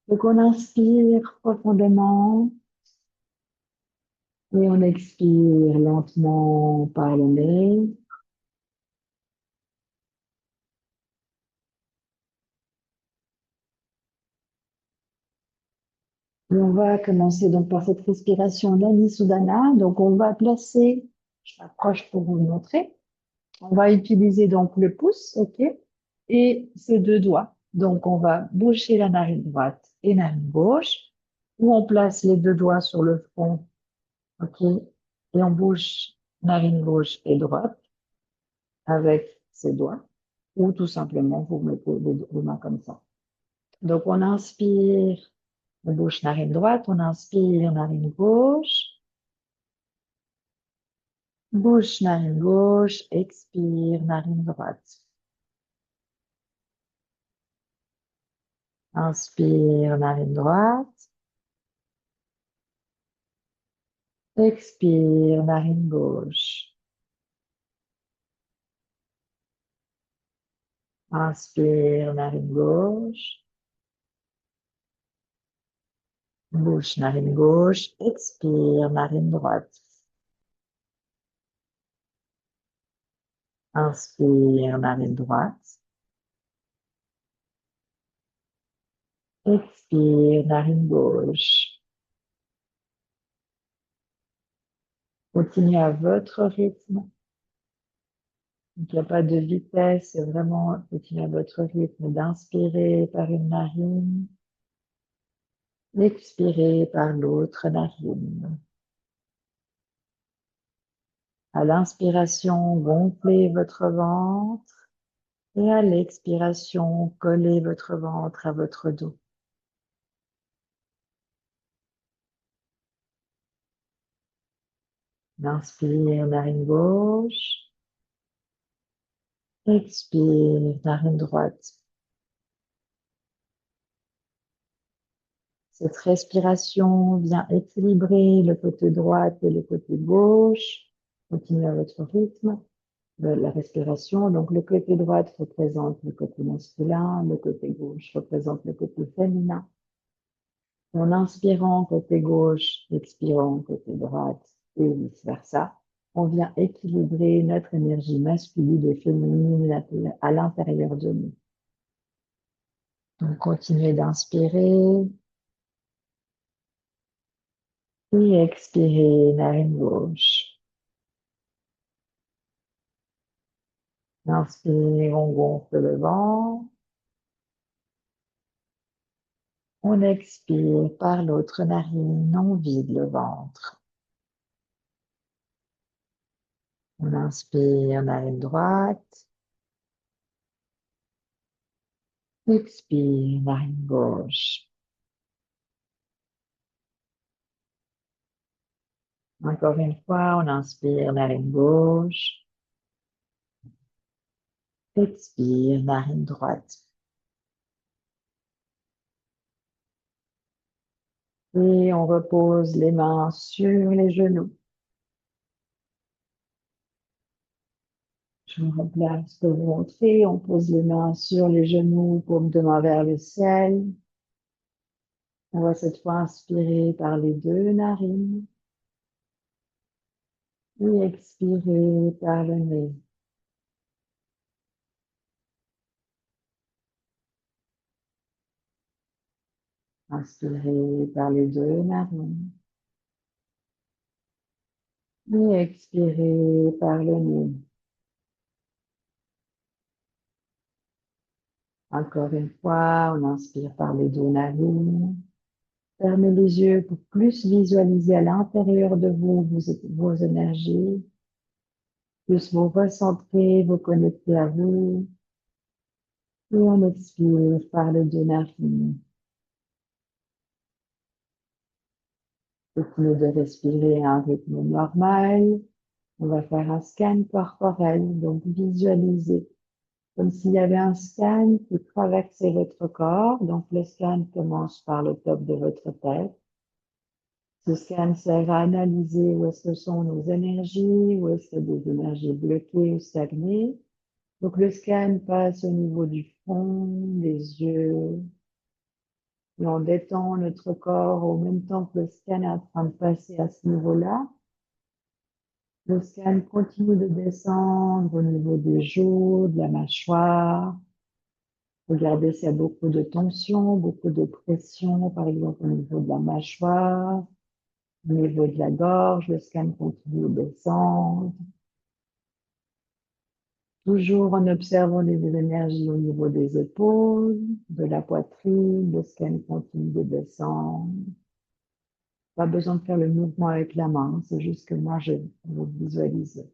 Donc, on inspire profondément et on expire lentement par le nez. Et on va commencer donc par cette respiration Nadi Sudana. Donc, on va placer, je m'approche pour vous montrer. On va utiliser donc le pouce, ok, et ces deux doigts. Donc, on va boucher la narine droite et narine gauche, ou on place les deux doigts sur le front, ok, et on bouche narine gauche et droite avec ses doigts, ou tout simplement vous mettez les mains comme ça. Donc, on inspire, on bouche narine droite, on inspire narine gauche, bouche narine gauche, expire narine droite. Inspire narine droite. Expire, narine gauche. Inspire, narine gauche. Bouche, narine gauche. Expire, narine droite. Inspire, narine droite. Expire, narine gauche. Continuez à votre rythme. Il n'y a pas de vitesse, c'est vraiment continuez à votre rythme d'inspirer par une narine, d'expirer par l'autre narine. À l'inspiration, gonflez votre ventre. Et à l'expiration, collez votre ventre à votre dos. Inspire, narine gauche. Expire, narine droite. Cette respiration vient équilibrer le côté droit et le côté gauche. Continuez à votre rythme de la respiration. Donc, le côté droit représente le côté masculin, le côté gauche représente le côté féminin. En inspirant côté gauche, expirant côté droite et vice-versa, on vient équilibrer notre énergie masculine et féminine à l'intérieur de nous. Donc, continuez d'inspirer et expirer, narine gauche. Inspire, on gonfle le ventre. On expire par l'autre narine, on vide le ventre. On inspire, narine droite. Expire, narine gauche. Encore une fois, on inspire, narine gauche. Expire, narine droite. Et on repose les mains sur les genoux. Je me replace pour vous montrer. On pose les mains sur les genoux, paume de main vers le ciel. On va cette fois inspirer par les deux narines et expirer par le nez. Inspirer par les deux narines et expirer par le nez. Encore une fois, on inspire par les deux narines. Fermez les yeux pour plus visualiser à l'intérieur de vous vos énergies, plus vous recentrer, vous connecter à vous. Et on expire par les deux narines. Continuez de respirer à un rythme normal. On va faire un scan corporel, donc visualisez comme s'il y avait un scan qui traversait votre corps. Donc le scan commence par le top de votre tête. Ce scan sert à analyser où est-ce que sont nos énergies, où est-ce qu'il y a des énergies bloquées ou stagnées. Donc le scan passe au niveau du front, des yeux, Et on détend notre corps au même temps que le scan est en train de passer à ce niveau-là. Le scan continue de descendre au niveau des joues, de la mâchoire. Regardez s'il y a beaucoup de tension, beaucoup de pression, par exemple au niveau de la mâchoire, au niveau de la gorge. Le scan continue de descendre. Toujours en observant les énergies au niveau des épaules, de la poitrine. Le scan continue de descendre. Pas besoin de faire le mouvement avec la main, c'est juste que moi, je vous visualise.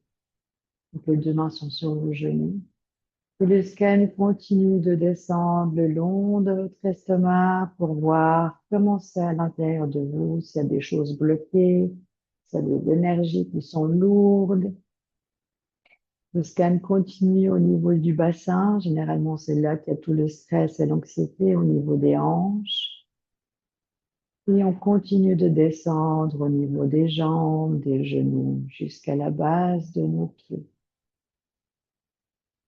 Donc, les deux mains sont sur vos genoux. Et le scan continue de descendre le long de votre estomac pour voir comment c'est à l'intérieur de vous, s'il y a des choses bloquées, s'il y a des énergies qui sont lourdes. Le scan continue au niveau du bassin. Généralement, c'est là qu'il y a tout le stress et l'anxiété au niveau des hanches. Et on continue de descendre au niveau des jambes, des genoux, jusqu'à la base de nos pieds.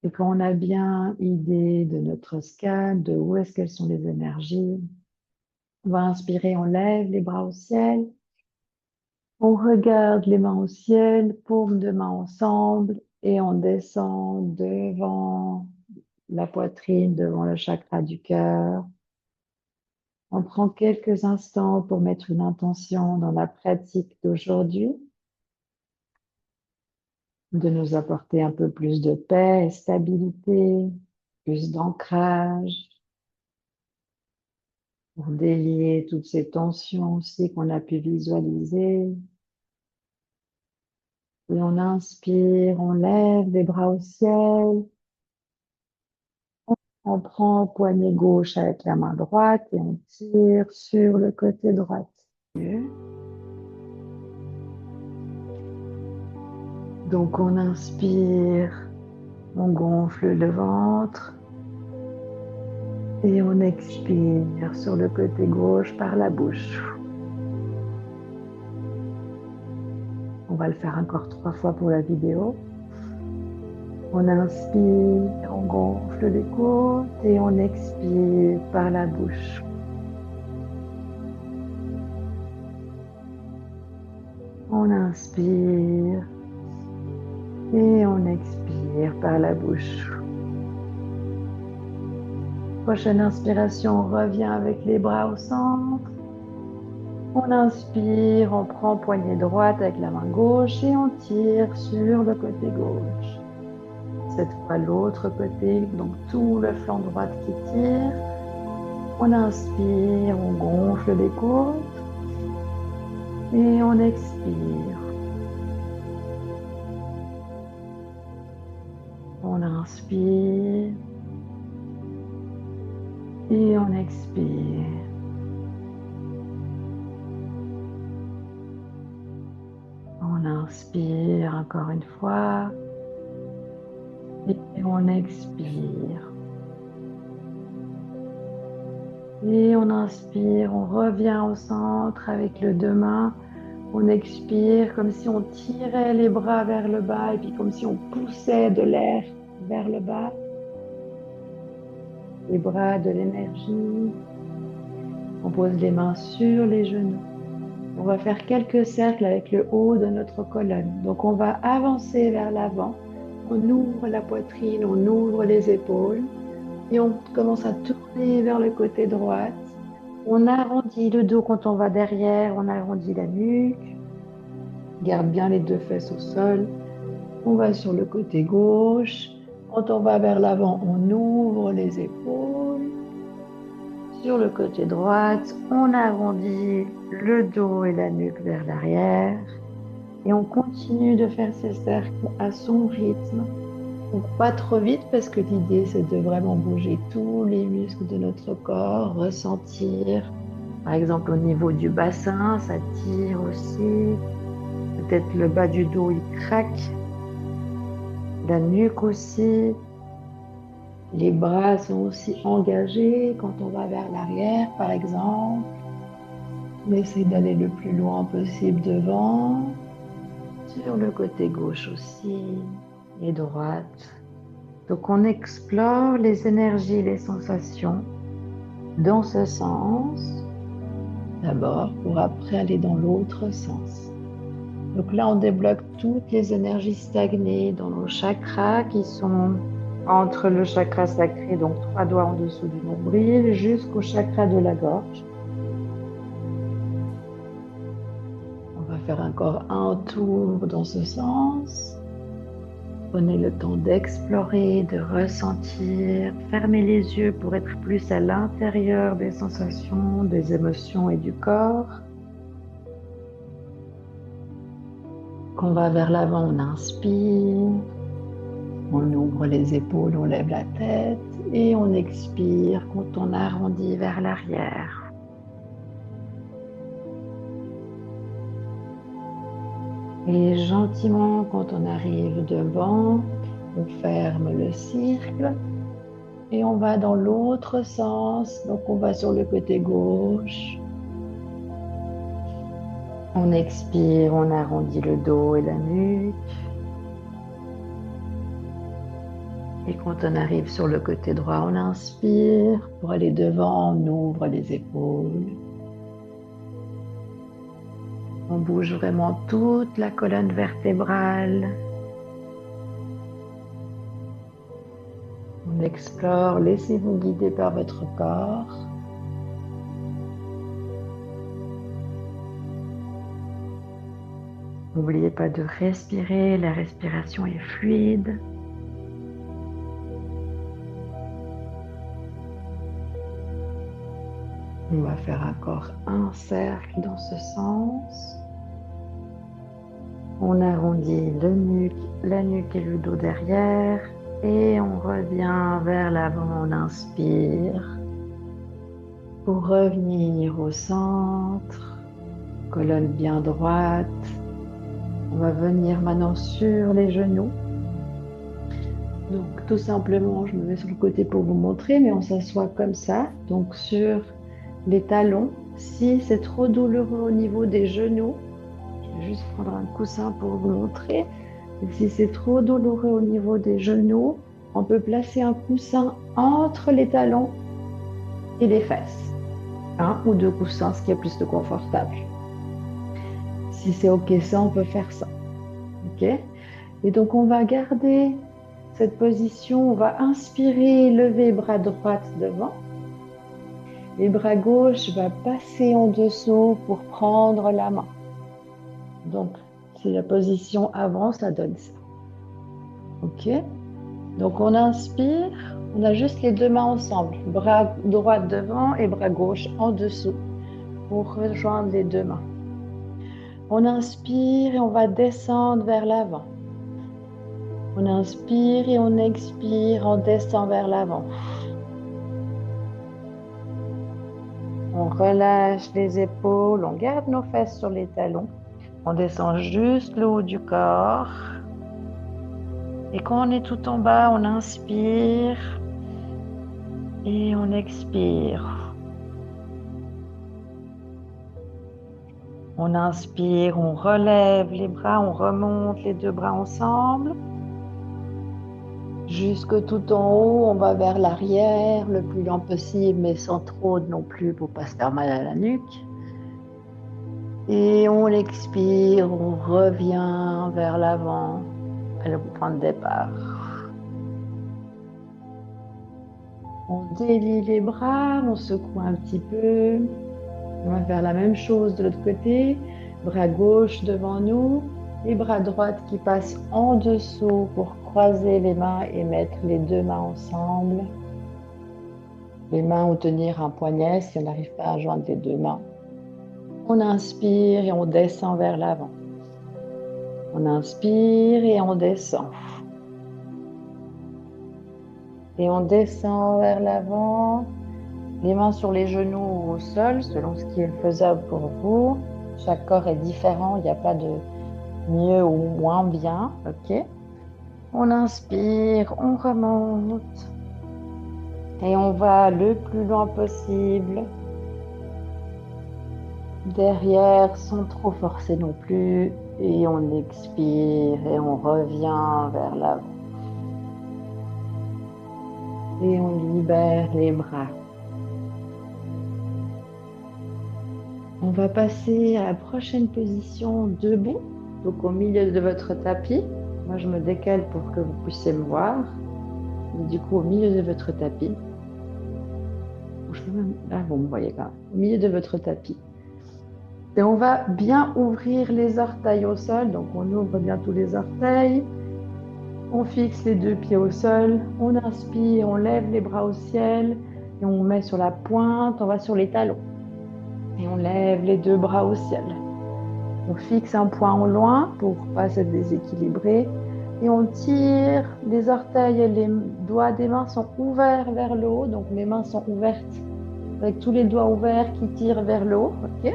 Et quand on a bien idée de notre scan, de où est-ce qu'elles sont les énergies, on va inspirer, on lève les bras au ciel, on regarde les mains au ciel, paumes de main ensemble, et on descend devant la poitrine, devant le chakra du cœur. On prend quelques instants pour mettre une intention dans la pratique d'aujourd'hui, de nous apporter un peu plus de paix et stabilité, plus d'ancrage, pour délier toutes ces tensions aussi qu'on a pu visualiser. Et on inspire, on lève les bras au ciel, on prend poignet gauche avec la main droite et on tire sur le côté droit. Donc on inspire, on gonfle le ventre et on expire sur le côté gauche par la bouche. On va le faire encore 3 fois pour la vidéo. On inspire, on gonfle les côtes et on expire par la bouche. On inspire et on expire par la bouche. Prochaine inspiration, on revient avec les bras au centre. On inspire, on prend poignée droite avec la main gauche et on tire sur le côté gauche. Cette fois l'autre côté, donc tout le flanc droit qui tire. On inspire, on gonfle les côtes et on expire. On inspire et on expire. On inspire encore une fois et on expire. Et on inspire, on revient au centre avec les deux mains. On expire comme si on tirait les bras vers le bas et puis comme si on poussait de l'air vers le bas. Les bras, de l'énergie. On pose les mains sur les genoux. On va faire quelques cercles avec le haut de notre colonne. Donc on va avancer vers l'avant. On ouvre la poitrine, on ouvre les épaules et on commence à tourner vers le côté droit. On arrondit le dos quand on va derrière, on arrondit la nuque. Garde bien les deux fesses au sol. On va sur le côté gauche. Quand on va vers l'avant, on ouvre les épaules. Sur le côté droit, on arrondit le dos et la nuque vers l'arrière. Et on continue de faire ces cercles à son rythme. Donc pas trop vite parce que l'idée c'est de vraiment bouger tous les muscles de notre corps, ressentir. Par exemple au niveau du bassin, ça tire aussi. Peut-être le bas du dos il craque. La nuque aussi. Les bras sont aussi engagés quand on va vers l'arrière, par exemple. On essaie d'aller le plus loin possible devant. Sur le côté gauche aussi et droite. Donc on explore les énergies, les sensations dans ce sens d'abord pour après aller dans l'autre sens. Donc là, on débloque toutes les énergies stagnées dans nos chakras qui sont entre le chakra sacré, donc 3 doigts en dessous du nombril, jusqu'au chakra de la gorge. On va faire encore un tour dans ce sens. Prenez le temps d'explorer, de ressentir. Fermez les yeux pour être plus à l'intérieur des sensations, des émotions et du corps. Quand on va vers l'avant, on inspire. On ouvre les épaules, on lève la tête et on expire quand on arrondit vers l'arrière. Et gentiment, quand on arrive devant, on ferme le cercle et on va dans l'autre sens. Donc on va sur le côté gauche. On expire, on arrondit le dos et la nuque. Et quand on arrive sur le côté droit, on inspire. Pour aller devant, on ouvre les épaules. On bouge vraiment toute la colonne vertébrale. On explore, laissez-vous guider par votre corps. N'oubliez pas de respirer, la respiration est fluide. On va faire encore un cercle dans ce sens. On arrondit la nuque et le dos derrière et on revient vers l'avant, on inspire pour revenir au centre, colonne bien droite. On va venir maintenant sur les genoux. Donc tout simplement, je me mets sur le côté pour vous montrer, mais on s'assoit comme ça, donc sur les talons. Si c'est trop douloureux au niveau des genoux, je vais juste prendre un coussin pour vous montrer. Et si c'est trop douloureux au niveau des genoux, on peut placer un coussin entre les talons et les fesses. Un ou deux coussins, ce qui est plus de confortable. Si c'est OK ça, on peut faire ça. OK? Et donc on va garder cette position, on va inspirer, lever bras droit devant. Les bras gauche va passer en dessous pour prendre la main. Donc, c'est la position avant, ça donne ça. OK? Donc, on inspire, on a juste les deux mains ensemble. Bras droit devant et bras gauche en dessous pour rejoindre les deux mains. On inspire et on va descendre vers l'avant. On inspire et on expire, on descend vers l'avant. On relâche les épaules, on garde nos fesses sur les talons. On descend juste le haut du corps. Et quand on est tout en bas, on inspire et on expire. On inspire, on relève les bras, on remonte les deux bras ensemble. Jusque tout en haut, on va vers l'arrière, le plus lent possible, mais sans trop non plus pour ne pas se faire mal à la nuque. Et on expire, on revient vers l'avant, à le point de départ. On délie les bras, on secoue un petit peu. On va faire la même chose de l'autre côté. Bras gauche devant nous et bras droite qui passe en dessous pour croiser les mains et mettre les deux mains ensemble. Les mains ou tenir un poignet si on n'arrive pas à joindre les deux mains. On inspire et on descend vers l'avant. On inspire et on descend. Et on descend vers l'avant. Les mains sur les genoux ou au sol, selon ce qui est faisable pour vous. Chaque corps est différent, il n'y a pas de mieux ou moins bien. OK? On inspire, on remonte. Et on va le plus loin possible. Derrière, sans trop forcer non plus. Et on expire et on revient vers l'avant. Et on libère les bras. On va passer à la prochaine position debout, donc au milieu de votre tapis. Moi, je me décale pour que vous puissiez me voir. Et du coup, au milieu de votre tapis. Ah, vous me voyez quand même. Au milieu de votre tapis. Et on va bien ouvrir les orteils au sol. Donc, on ouvre bien tous les orteils. On fixe les deux pieds au sol. On inspire, on lève les bras au ciel. Et on met sur la pointe, on va sur les talons. Et on lève les deux bras au ciel. On fixe un point au loin pour ne pas se déséquilibrer. Et on tire les orteils et les doigts des mains sont ouverts vers le haut. Donc mes mains sont ouvertes avec tous les doigts ouverts qui tirent vers le haut. Ok.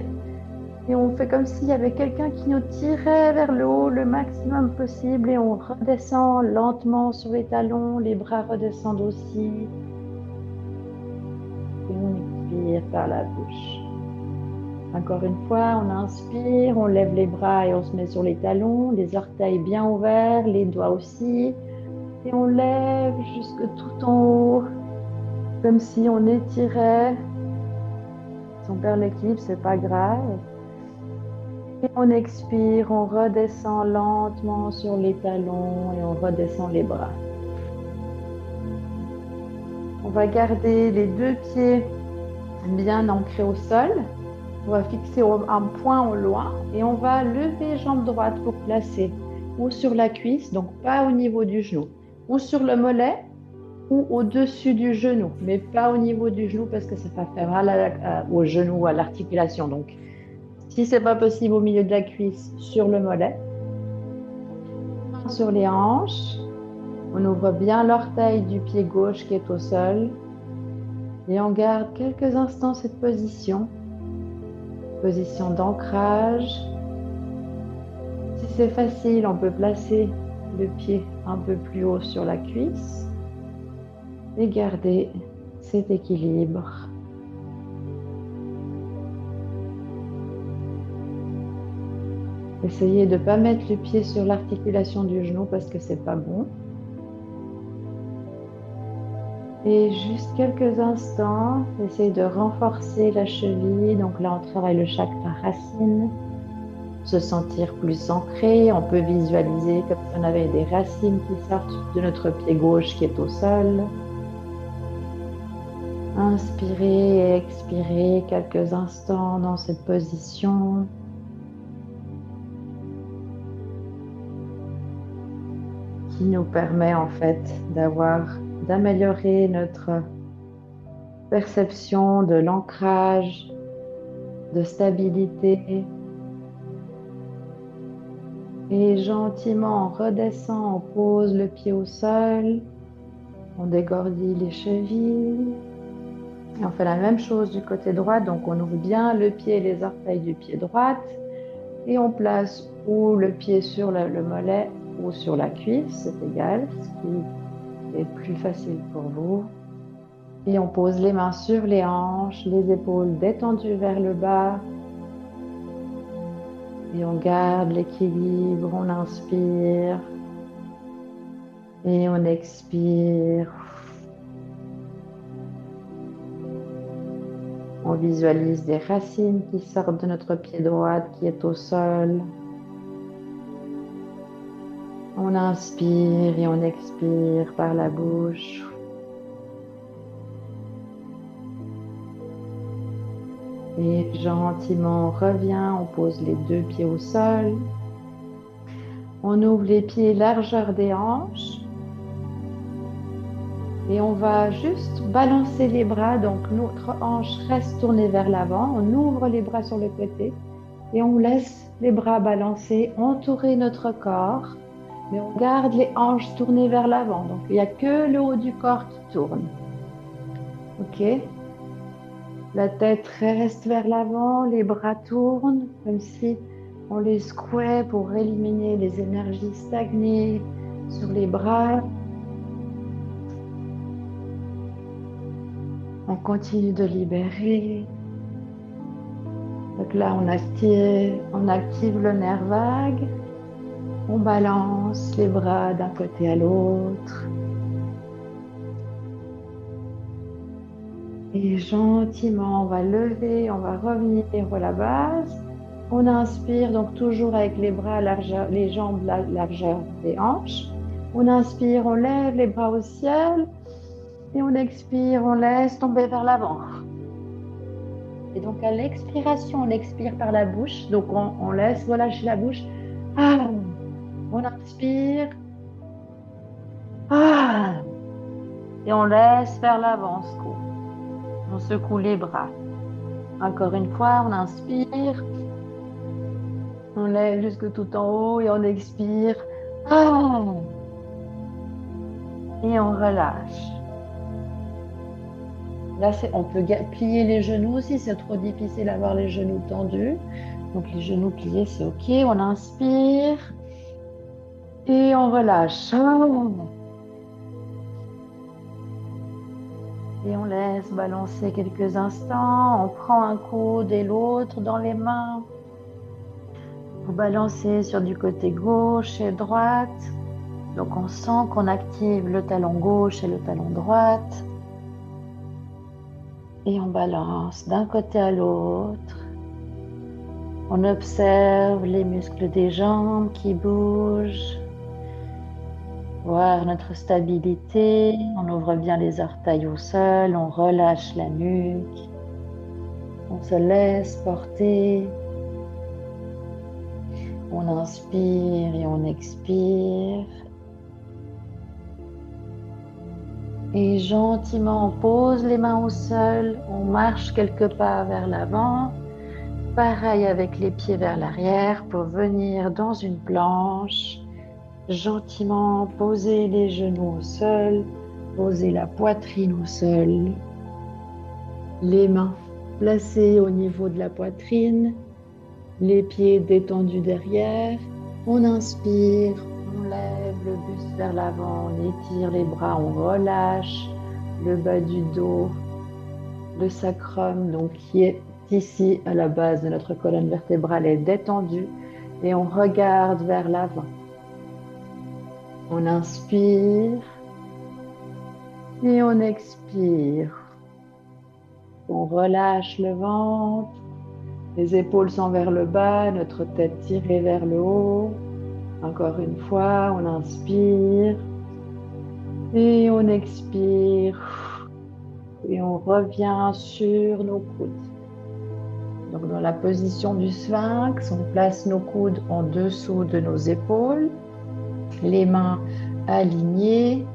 Et on fait comme s'il y avait quelqu'un qui nous tirait vers le haut le maximum possible. Et on redescend lentement sur les talons. Les bras redescendent aussi. Et on expire par la bouche. Encore une fois, on inspire, on lève les bras et on se met sur les talons, les orteils bien ouverts, les doigts aussi. Et on lève jusque tout en haut, comme si on étirait. Si on perd l'équilibre, c'est pas grave. Et on expire, on redescend lentement sur les talons et on redescend les bras. On va garder les deux pieds bien ancrés au sol. On va fixer un point au loin et on va lever jambe droite pour placer ou sur la cuisse, donc pas au niveau du genou, ou sur le mollet ou au-dessus du genou, mais pas au niveau du genou parce que ça va faire mal au genou ou à l'articulation. Donc, si c'est pas possible au milieu de la cuisse, sur le mollet, sur les hanches, on ouvre bien l'orteil du pied gauche qui est au sol et on garde quelques instants cette position d'ancrage. Si c'est facile, on peut placer le pied un peu plus haut sur la cuisse et garder cet équilibre. Essayez de ne pas mettre le pied sur l'articulation du genou parce que c'est pas bon. Et juste quelques instants, essayez de renforcer la cheville. Donc là, on travaille le chakra racine. Se sentir plus ancré. On peut visualiser comme si on avait des racines qui sortent de notre pied gauche qui est au sol. Inspirez et expirez quelques instants dans cette position. Qui nous permet en fait d'améliorer notre perception de l'ancrage, de stabilité. Et gentiment, on redescend, on pose le pied au sol, on dégourdit les chevilles. Et on fait la même chose du côté droit, donc on ouvre bien le pied et les orteils du pied droit et on place ou le pied sur le mollet ou sur la cuisse, c'est égal, ce qui est plus facile pour vous. Et on pose les mains sur les hanches, les épaules détendues vers le bas. Et on garde l'équilibre, on inspire et on expire. On visualise des racines qui sortent de notre pied droit qui est au sol. On inspire et on expire par la bouche. Et gentiment, on revient, on pose les deux pieds au sol. On ouvre les pieds largeur des hanches. Et on va juste balancer les bras. Donc, notre hanche reste tournée vers l'avant. On ouvre les bras sur le côté. Et on laisse les bras balancer, entourer notre corps. Mais on garde les hanches tournées vers l'avant. Donc, il n'y a que le haut du corps qui tourne. OK? La tête reste vers l'avant, les bras tournent comme si on les secouait pour éliminer les énergies stagnées sur les bras. On continue de libérer. Donc là, on active le nerf vague. On balance les bras d'un côté à l'autre. Et gentiment, on va lever, on va revenir à la base. On inspire, donc toujours avec les bras largeur, les jambes la largeur des hanches. On inspire, on lève les bras au ciel. Et on expire, on laisse tomber vers l'avant. Et donc à l'expiration, on expire par la bouche. Donc on laisse relâcher la bouche. Ah, on inspire. Ah, et on laisse vers l'avant. On secoue les bras. Encore une fois, on inspire. On lève jusque tout en haut et on expire. Ah, et on relâche. Là, on peut plier les genoux aussi, c'est trop difficile d'avoir les genoux tendus. Donc les genoux pliés, c'est OK. On inspire et on relâche. Et on laisse balancer quelques instants. On prend un coude et l'autre dans les mains. Vous balancez sur du côté gauche et droite. Donc on sent qu'on active le talon gauche et le talon droite. Et on balance d'un côté à l'autre. On observe les muscles des jambes qui bougent. Voir notre stabilité. On ouvre bien les orteils au sol. On relâche la nuque. On se laisse porter. On inspire et on expire. Et gentiment, on pose les mains au sol. On marche quelques pas vers l'avant. Pareil avec les pieds vers l'arrière pour venir dans une planche. Gentiment poser les genoux au sol. Poser la poitrine au sol. Les mains placées au niveau de la poitrine. Les pieds détendus derrière. On inspire, on lève le buste vers l'avant, on étire les bras, on relâche le bas du dos, le sacrum, donc qui est ici à la base de notre colonne vertébrale, est détendu et on regarde vers l'avant. On inspire et on expire. On relâche le ventre. Les épaules sont vers le bas, notre tête tirée vers le haut. Encore une fois, on inspire et on expire. Et on revient sur nos coudes. Donc dans la position du sphinx, on place nos coudes en dessous de nos épaules, les mains alignées.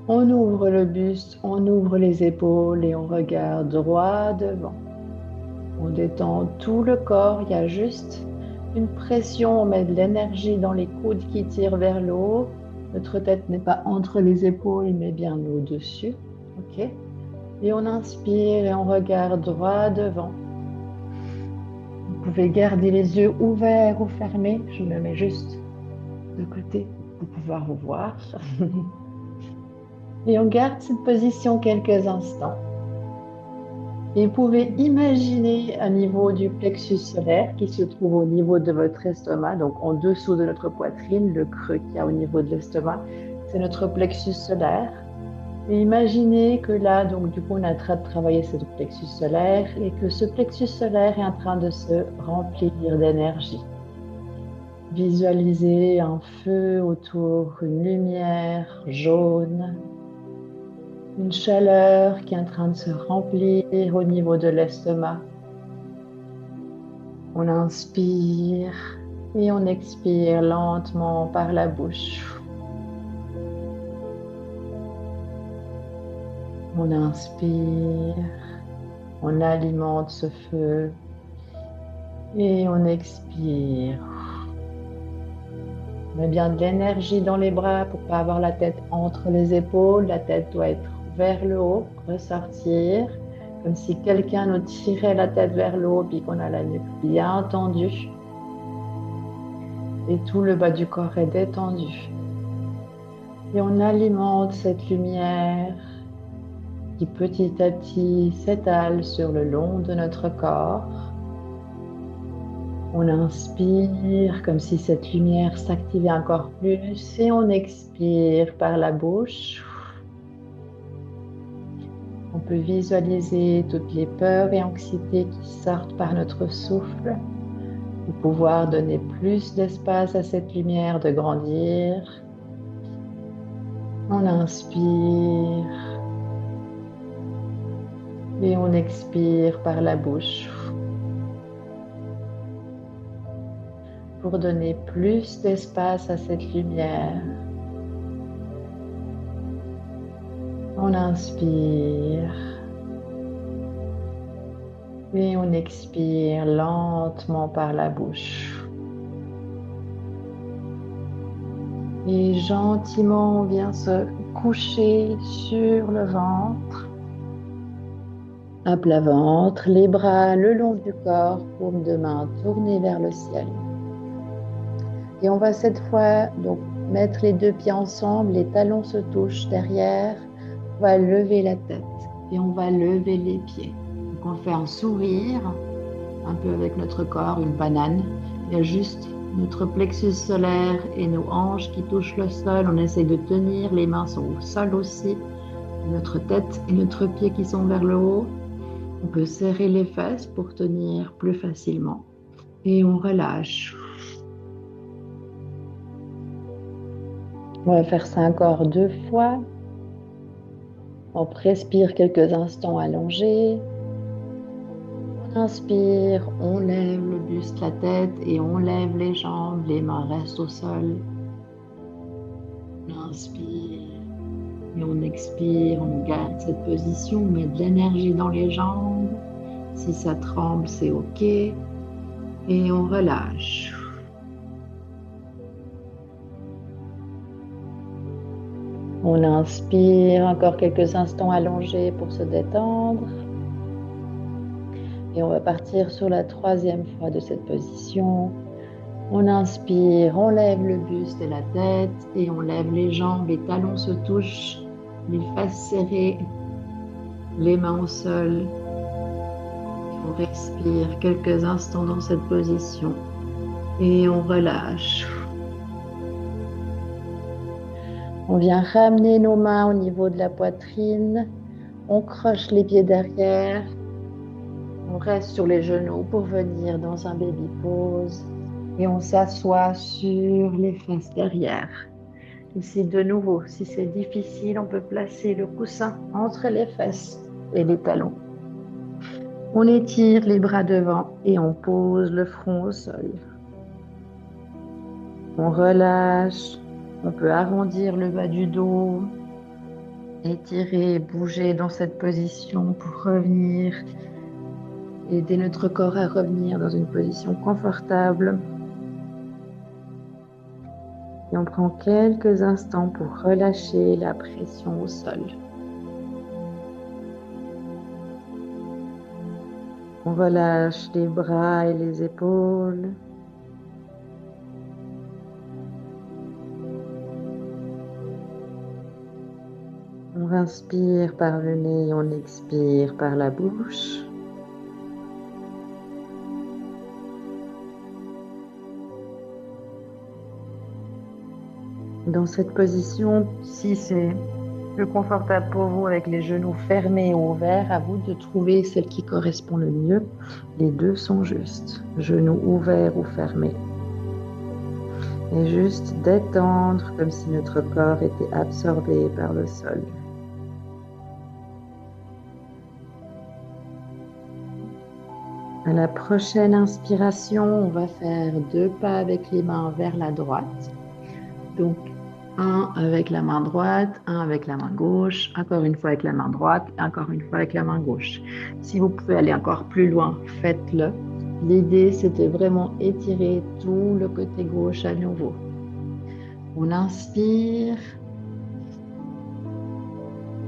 On ouvre le buste, on ouvre les épaules et on regarde droit devant. On détend tout le corps, il y a juste une pression, on met de l'énergie dans les coudes qui tirent vers le haut. Notre tête n'est pas entre les épaules, mais bien au-dessus. OK? Et on inspire et on regarde droit devant. Vous pouvez garder les yeux ouverts ou fermés. Je me mets juste de côté pour pouvoir vous voir. Et on garde cette position quelques instants. Et vous pouvez imaginer un niveau du plexus solaire qui se trouve au niveau de votre estomac, donc en dessous de notre poitrine, le creux qu'il y a au niveau de l'estomac, c'est notre plexus solaire. Et imaginez que là, donc du coup, on est en train de travailler ce plexus solaire et que ce plexus solaire est en train de se remplir d'énergie. Visualisez un feu autour, une lumière jaune. Une chaleur qui est en train de se remplir au niveau de l'estomac. On inspire et on expire lentement par la bouche. On inspire, on alimente ce feu et on expire. On met bien de l'énergie dans les bras pour ne pas avoir la tête entre les épaules. La tête doit être vers le haut, ressortir, comme si quelqu'un nous tirait la tête vers le haut, puis qu'on a la nuque bien tendue. Et tout le bas du corps est détendu. Et on alimente cette lumière qui petit à petit s'étale sur le long de notre corps. On inspire comme si cette lumière s'activait encore plus et on expire par la bouche. On peut visualiser toutes les peurs et anxiétés qui sortent par notre souffle pour pouvoir donner plus d'espace à cette lumière de grandir. On inspire et on expire par la bouche pour donner plus d'espace à cette lumière. On inspire et on expire lentement par la bouche. Et gentiment, on vient se coucher sur le ventre, à plat ventre, les bras le long du corps, paume de main tournée vers le ciel. Et on va cette fois donc mettre les deux pieds ensemble, les talons se touchent derrière, on va lever la tête et on va lever les pieds. Donc on fait un sourire, un peu avec notre corps, une banane. Il y a juste notre plexus solaire et nos hanches qui touchent le sol. On essaie de tenir, les mains sont au sol aussi. Notre tête et notre pied qui sont vers le haut. On peut serrer les fesses pour tenir plus facilement. Et on relâche. On va faire ça encore 2 fois. On respire quelques instants allongés. On inspire, on lève le buste, la tête et on lève les jambes. Les mains restent au sol. On inspire et on expire. On garde cette position. On met de l'énergie dans les jambes. Si ça tremble, c'est OK. Et on relâche. On inspire, encore quelques instants allongés pour se détendre. Et on va partir sur la 3e fois de cette position. On inspire, on lève le buste et la tête et on lève les jambes, les talons se touchent, les fesses serrées, les mains au sol. On respire quelques instants dans cette position et on relâche. On vient ramener nos mains au niveau de la poitrine. On croche les pieds derrière. On reste sur les genoux pour venir dans un baby pose. Et on s'assoit sur les fesses derrière. Ici, de nouveau, si c'est difficile, on peut placer le coussin entre les fesses et les talons. On étire les bras devant et on pose le front au sol. On relâche. On peut arrondir le bas du dos, étirer, bouger dans cette position pour revenir, aider notre corps à revenir dans une position confortable. Et on prend quelques instants pour relâcher la pression au sol. On relâche les bras et les épaules. On inspire par le nez, on expire par la bouche. Dans cette position, si c'est plus confortable pour vous avec les genoux fermés ou ouverts, à vous de trouver celle qui correspond le mieux. Les deux sont justes, genoux ouverts ou fermés. Et juste détendre comme si notre corps était absorbé par le sol. À la prochaine inspiration, on va faire 2 pas avec les mains vers la droite. Donc, un avec la main droite, un avec la main gauche, encore une fois avec la main droite, encore une fois avec la main gauche. Si vous pouvez aller encore plus loin, faites-le. L'idée, c'est de vraiment étirer tout le côté gauche à nouveau. On inspire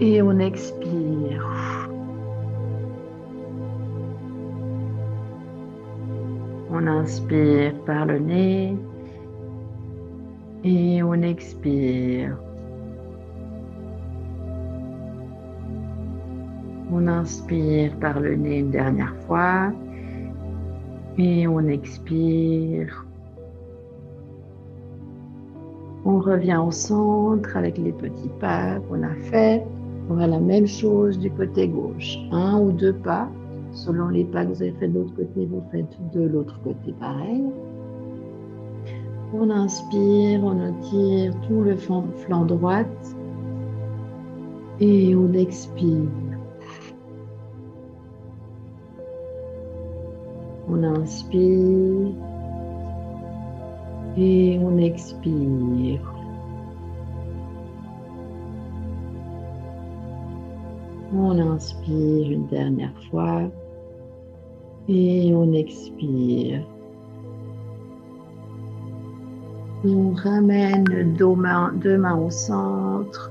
et on expire. On inspire par le nez et on expire. On inspire par le nez une dernière fois et on expire. On revient au centre avec les petits pas qu'on a fait. On va la même chose du côté gauche. Un ou deux pas. Selon les pas que vous avez fait de l'autre côté, vous faites de l'autre côté pareil. On inspire, on étire tout le flanc droit et on expire. On inspire et on expire. On inspire une dernière fois et on expire. Et on ramène deux mains au centre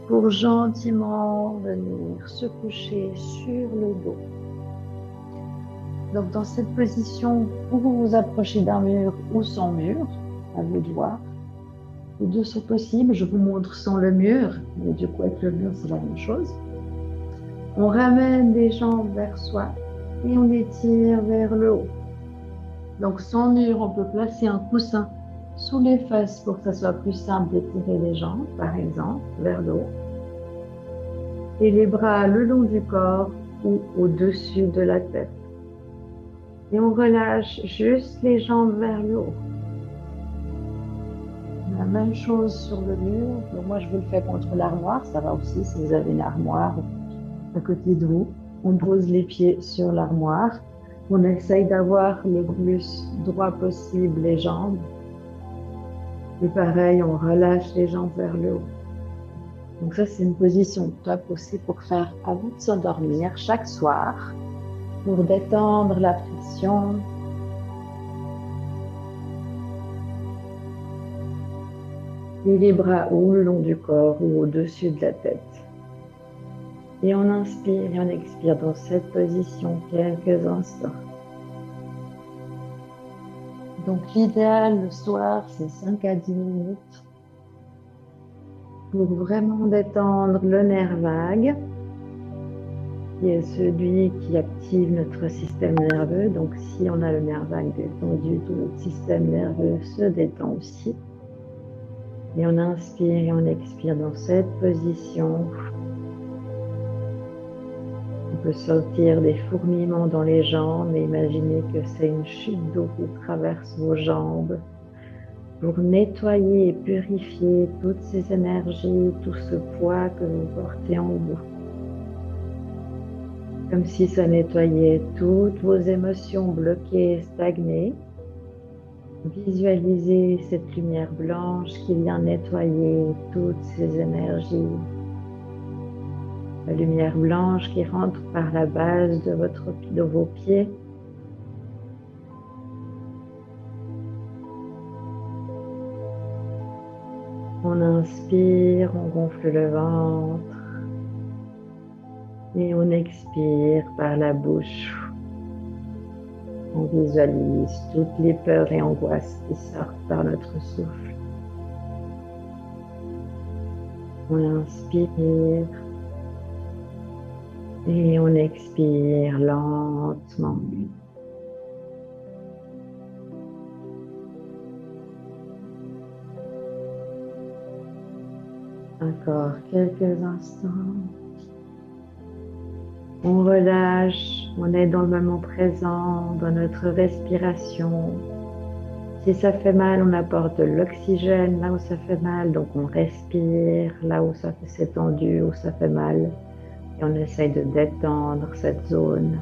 pour gentiment venir se coucher sur le dos. Donc dans cette position, où vous vous approchez d'un mur ou sans mur, à vous de voir. Les deux sont possibles. Je vous montre sans le mur, mais du coup avec le mur c'est la même chose. On ramène les jambes vers soi et on étire vers le haut. Donc sans mur, on peut placer un coussin sous les fesses pour que ça soit plus simple d'étirer les jambes, par exemple, vers le haut. Et les bras le long du corps ou au-dessus de la tête. Et on relâche juste les jambes vers le haut. La même chose sur le mur. Donc moi, je vous le fais contre l'armoire. Ça va aussi si vous avez une armoire à côté de vous. On pose les pieds sur l'armoire. On essaye d'avoir le plus droit possible les jambes. Et pareil, on relâche les jambes vers le haut. Donc ça, c'est une position top aussi pour faire avant de s'endormir chaque soir, pour détendre la pression. Et les bras ou le long du corps ou au-dessus de la tête. Et on inspire et on expire dans cette position quelques instants. Donc l'idéal le soir, c'est 5 à 10 minutes pour vraiment détendre le nerf vague, qui est celui qui active notre système nerveux. Donc si on a le nerf vague détendu, tout notre système nerveux se détend aussi. Et on inspire et on expire dans cette position. On peut sentir des fourmillements dans les jambes et imaginer que c'est une chute d'eau qui traverse vos jambes pour nettoyer et purifier toutes ces énergies, tout ce poids que vous portez en vous. Comme si ça nettoyait toutes vos émotions bloquées et stagnées. Visualisez cette lumière blanche qui vient nettoyer toutes ces énergies. La lumière blanche qui rentre par la base de vos pieds. On inspire, on gonfle le ventre et on expire par la bouche. On visualise toutes les peurs et angoisses qui sortent par notre souffle. On inspire et on expire lentement. Encore quelques instants. On relâche, on est dans le moment présent, dans notre respiration. Si ça fait mal, on apporte de l'oxygène là où ça fait mal, donc on respire là où ça fait c'est tendu, où ça fait mal. Et on essaye de détendre cette zone.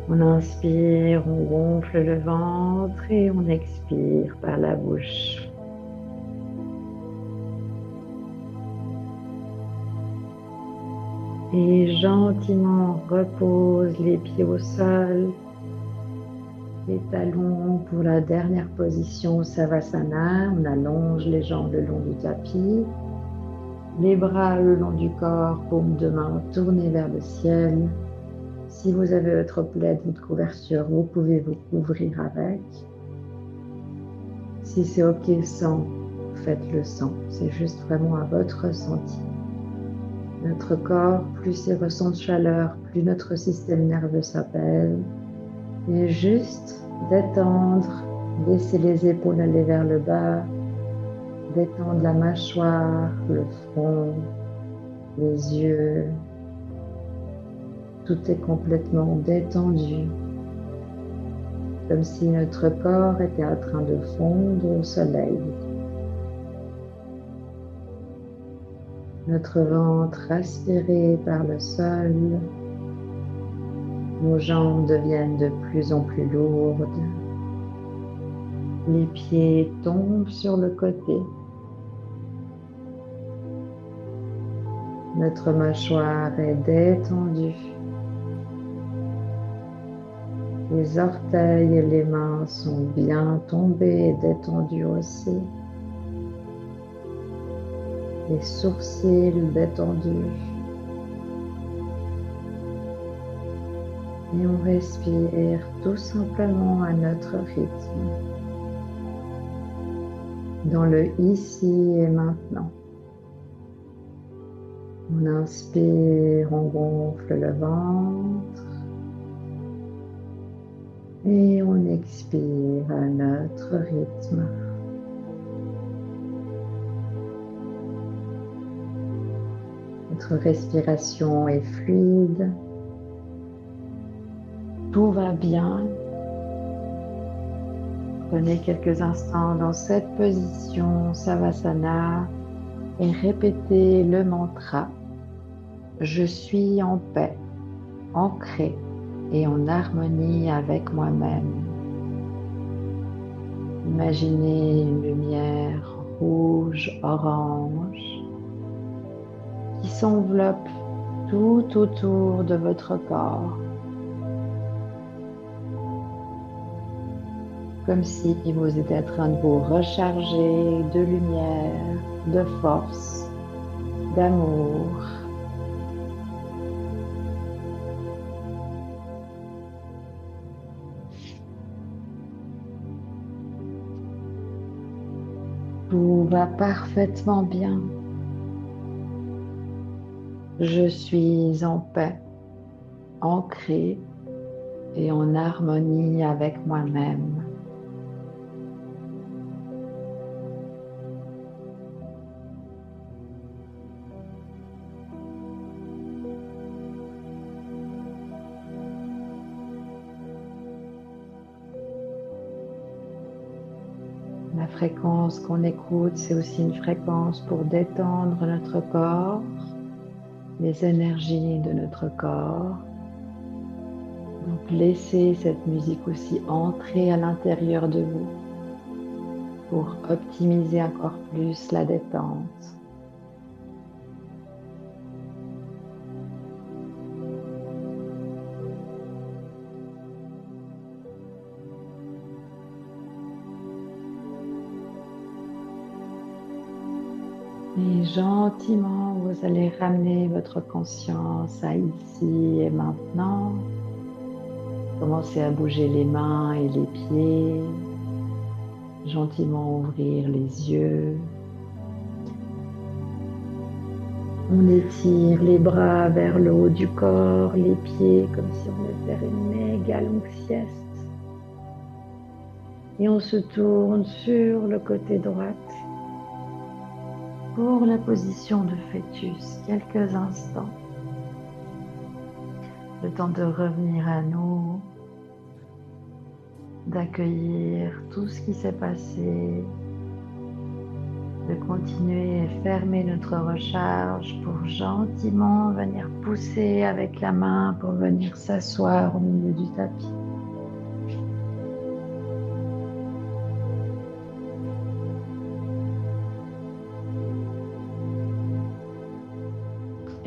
On inspire, on gonfle le ventre et on expire par la bouche. Et gentiment repose les pieds au sol, les talons pour la dernière position Savasana. On allonge les jambes le long du tapis, les bras le long du corps, paumes de main tournées vers le ciel. Si vous avez votre plaid, votre couverture, vous pouvez vous couvrir avec. Si c'est ok sans, faites-le sans. C'est juste vraiment à votre ressenti. Notre corps, plus il ressent de chaleur, plus notre système nerveux s'apaise. Et juste détendre, laisser les épaules aller vers le bas, détendre la mâchoire, le front, les yeux, tout est complètement détendu, comme si notre corps était en train de fondre au soleil. Notre ventre aspiré par le sol, nos jambes deviennent de plus en plus lourdes, les pieds tombent sur le côté, notre mâchoire est détendue, les orteils et les mains sont bien tombés et détendus aussi, les sourcils détendus. Et on respire tout simplement à notre rythme, dans le ici et maintenant. On inspire, on gonfle le ventre et on expire à notre rythme. Notre respiration est fluide. Tout va bien. Prenez quelques instants dans cette position Savasana et répétez le mantra « Je suis en paix, ancré et en harmonie avec moi-même ». Imaginez une lumière rouge-orange qui s'enveloppe tout autour de votre corps, comme si vous étiez en train de vous recharger de lumière, de force, d'amour. Tout va parfaitement bien. Je suis en paix, ancré et en harmonie avec moi-même. La fréquence qu'on écoute, c'est aussi une fréquence pour détendre notre corps, les énergies de notre corps. Donc laissez cette musique aussi entrer à l'intérieur de vous pour optimiser encore plus la détente. Et gentiment, vous allez ramener votre conscience à ici et maintenant. Commencez à bouger les mains et les pieds. Gentiment ouvrir les yeux. On étire les bras vers le haut du corps, les pieds comme si on allait faire une méga longue sieste. Et on se tourne sur le côté droit pour la position de fœtus, quelques instants. Le temps de revenir à nous, d'accueillir tout ce qui s'est passé, de continuer à fermer notre recharge pour gentiment venir pousser avec la main pour venir s'asseoir au milieu du tapis.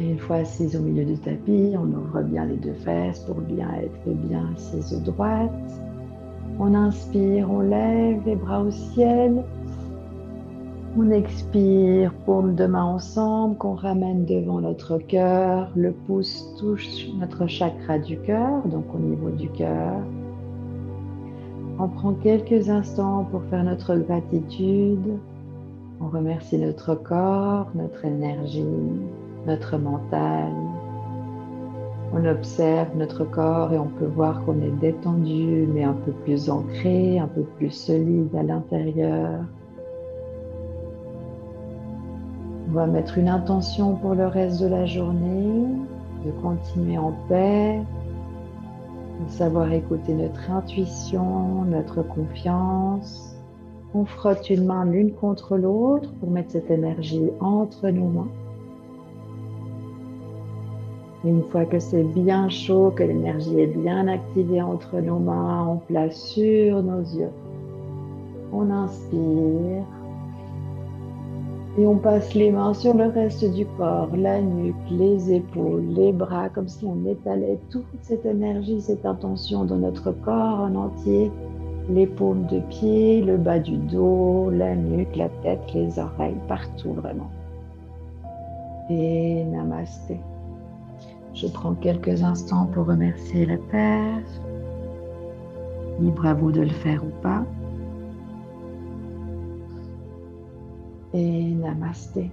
Et une fois assise au milieu du tapis, on ouvre bien les deux fesses pour bien être bien assise aux droites. On inspire, on lève les bras au ciel. On expire, paumes de main ensemble, qu'on ramène devant notre cœur. Le pouce touche notre chakra du cœur, donc au niveau du cœur. On prend quelques instants pour faire notre gratitude. On remercie notre corps, notre énergie, notre mental. On observe notre corps et on peut voir qu'on est détendu, mais un peu plus ancré, un peu plus solide à l'intérieur. On va mettre une intention pour le reste de la journée, de continuer en paix, de savoir écouter notre intuition, notre confiance. On frotte une main l'une contre l'autre pour mettre cette énergie entre nos mains. Une fois que c'est bien chaud, que l'énergie est bien activée entre nos mains, on place sur nos yeux. On inspire et on passe les mains sur le reste du corps, la nuque, les épaules, les bras, comme si on étalait toute cette énergie, cette intention dans notre corps en entier, les paumes de pied, le bas du dos, la nuque, la tête, les oreilles, partout vraiment. Et namasté. Je prends quelques instants pour remercier la Terre. Libre à vous de le faire ou pas. Et namasté.